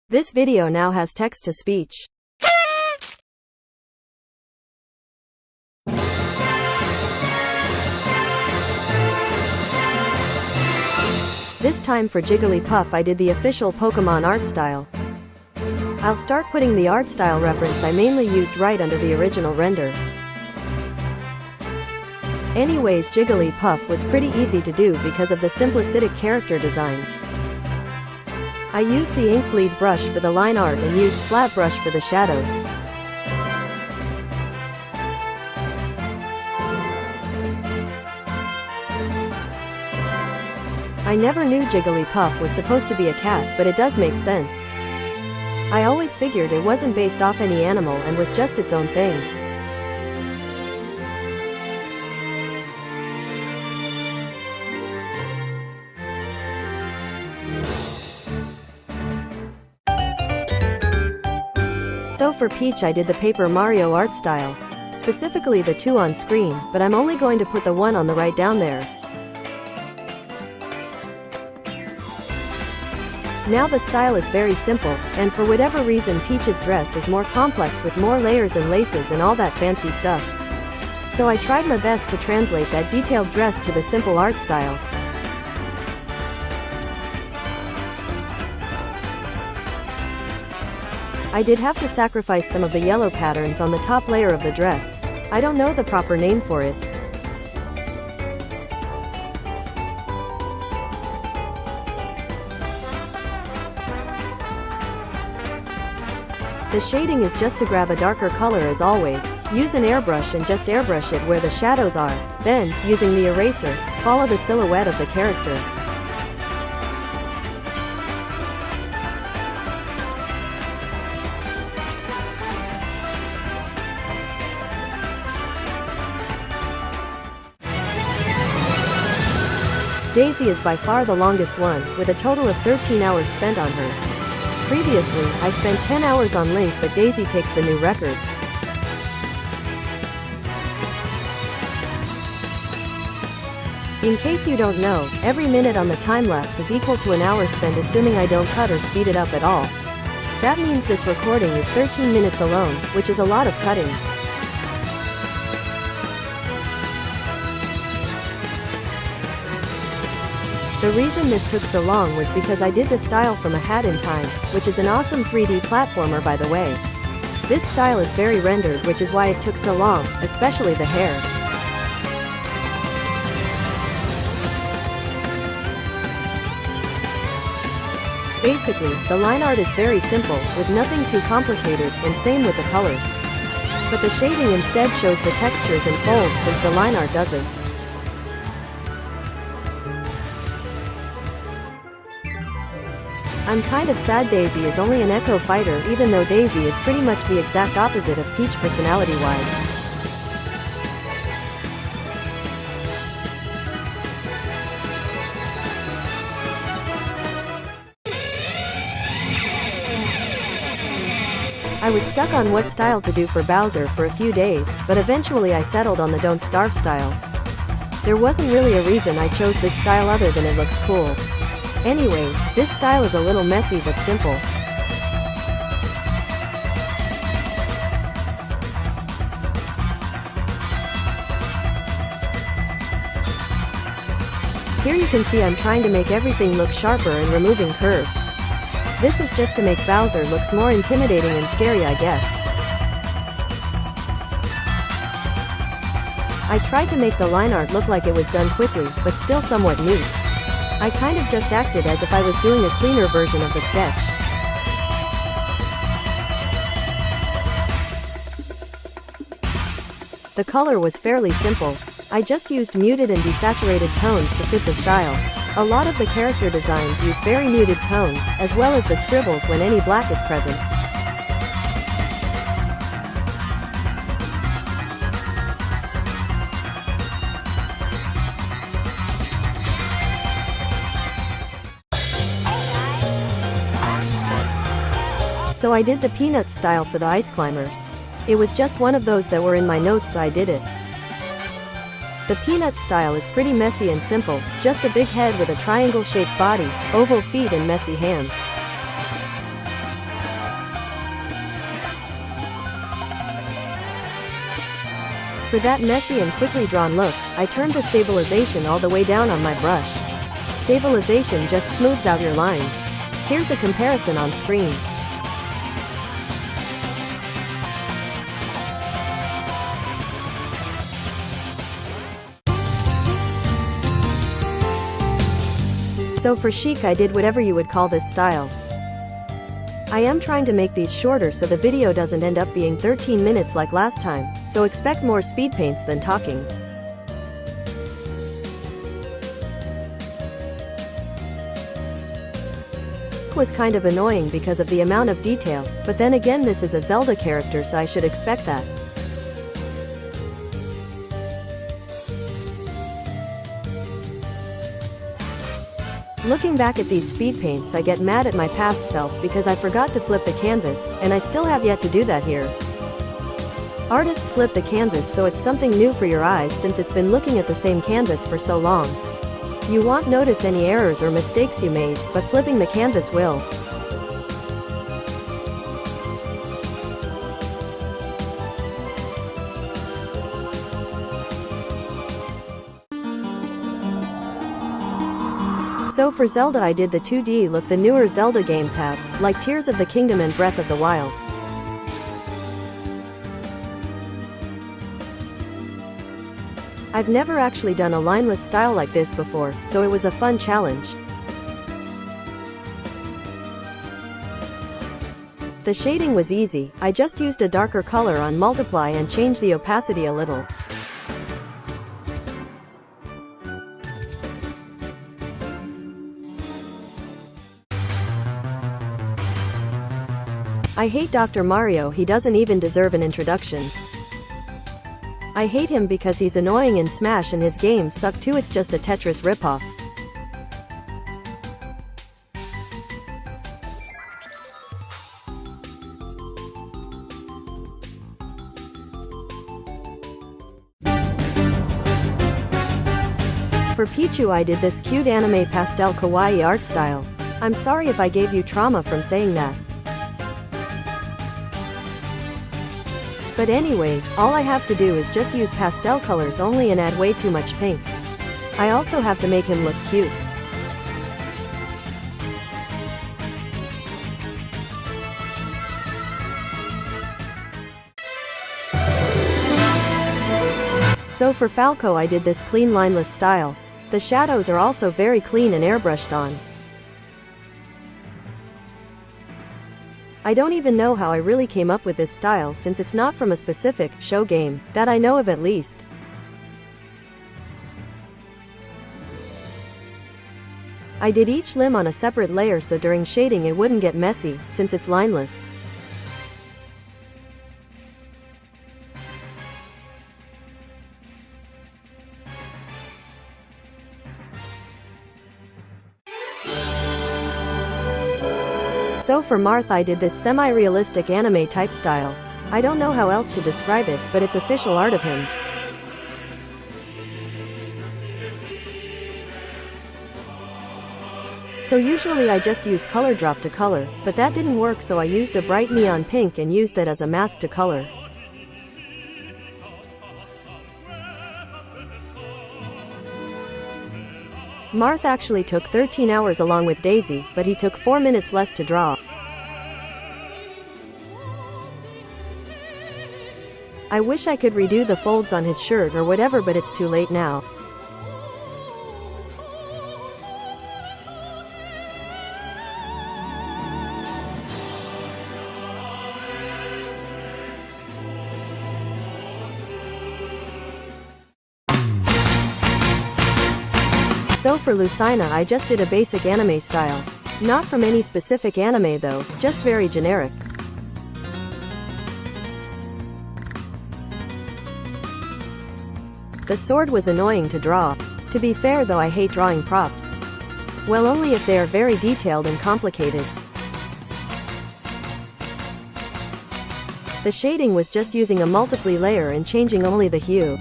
This video now has text-to-speech. This time for Jigglypuff I did the official Pokemon art style. I'll start putting the art style reference I mainly used right under the original render. Anyways, Jigglypuff was pretty easy to do because of the simplistic character design. I used the ink bleed brush for the line art and used flat brush for the shadows. I never knew Jigglypuff was supposed to be a cat, but it does make sense. I always figured it wasn't based off any animal and was just its own thing. So for Peach I did the Paper Mario art style, specifically the two on screen, but I'm only going to put the one on the right down there. Now the style is very simple, and for whatever reason Peach's dress is more complex with more layers and laces and all that fancy stuff. So I tried my best to translate that detailed dress to the simple art style. I did have to sacrifice some of the yellow patterns on the top layer of the dress. I don't know the proper name for it. The shading is just to grab a darker color as always. Use an airbrush and just airbrush it where the shadows are. Then, using the eraser, follow the silhouette of the character. Daisy is by far the longest one, with a total of 13 hours spent on her. Previously, I spent 10 hours on Link, but Daisy takes the new record. In case you don't know, every minute on the time-lapse is equal to an hour spent assuming I don't cut or speed it up at all. That means this recording is 13 minutes alone, which is a lot of cutting. The reason this took so long was because I did the style from A Hat in Time, which is an awesome 3D platformer by the way. This style is very rendered, which is why it took so long, especially the hair. Basically, the line art is very simple, with nothing too complicated, and same with the colors. But the shading instead shows the textures and folds since the line art doesn't. I'm kind of sad Daisy is only an Echo Fighter, even though Daisy is pretty much the exact opposite of Peach personality-wise. I was stuck on what style to do for Bowser for a few days, but eventually I settled on the Don't Starve style. There wasn't really a reason I chose this style other than it looks cool. Anyways, this style is a little messy but simple. Here you can see I'm trying to make everything look sharper and removing curves. This is just to make Bowser looks more intimidating and scary, I guess. I tried to make the line art look like it was done quickly, but still somewhat neat. I kind of just acted as if I was doing a cleaner version of the sketch. The color was fairly simple. I just used muted and desaturated tones to fit the style. A lot of the character designs use very muted tones, as well as the scribbles when any black is present. So I did the Peanuts style for the Ice Climbers. It was just one of those that were in my notes, so I did it. The Peanuts style is pretty messy and simple, just a big head with a triangle-shaped body, oval feet and messy hands. For that messy and quickly drawn look, I turned the stabilization all the way down on my brush. Stabilization just smooths out your lines. Here's a comparison on screen. So for chic I did whatever you would call this style. I am trying to make these shorter so the video doesn't end up being 13 minutes like last time, so expect more speed paints than talking. Was kind of annoying because of the amount of detail, but then again this is a Zelda character so I should expect that. Looking back at these speed paints I get mad at my past self because I forgot to flip the canvas, and I still have yet to do that here. Artists flip the canvas so it's something new for your eyes since it's been looking at the same canvas for so long. You won't notice any errors or mistakes you made, but flipping the canvas will. So for Zelda I did the 2D look the newer Zelda games have, like Tears of the Kingdom and Breath of the Wild. I've never actually done a lineless style like this before, so it was a fun challenge. The shading was easy, I just used a darker color on multiply and changed the opacity a little. I hate Dr. Mario, he doesn't even deserve an introduction. I hate him because he's annoying in Smash and his games suck too, it's just a Tetris ripoff. For Pichu I did this cute anime pastel kawaii art style. I'm sorry if I gave you trauma from saying that. But anyways, all I have to do is just use pastel colors only and add way too much pink. I also have to make him look cute. So for Falco I did this clean lineless style. The shadows are also very clean and airbrushed on. I don't even know how I really came up with this style since it's not from a specific show game that I know of at least. I did each limb on a separate layer so during shading it wouldn't get messy, since it's lineless. So for Marth I did this semi-realistic anime type style. I don't know how else to describe it, but it's official art of him. So usually I just use color drop to color, but that didn't work so I used a bright neon pink and used that as a mask to color. Marth actually took 13 hours along with Daisy, but he took 4 minutes less to draw. I wish I could redo the folds on his shirt or whatever, but it's too late now. So for Lucina I just did a basic anime style. Not from any specific anime though, just very generic. The sword was annoying to draw. To be fair though, I hate drawing props. Well, only if they are very detailed and complicated. The shading was just using a multiply layer and changing only the hue.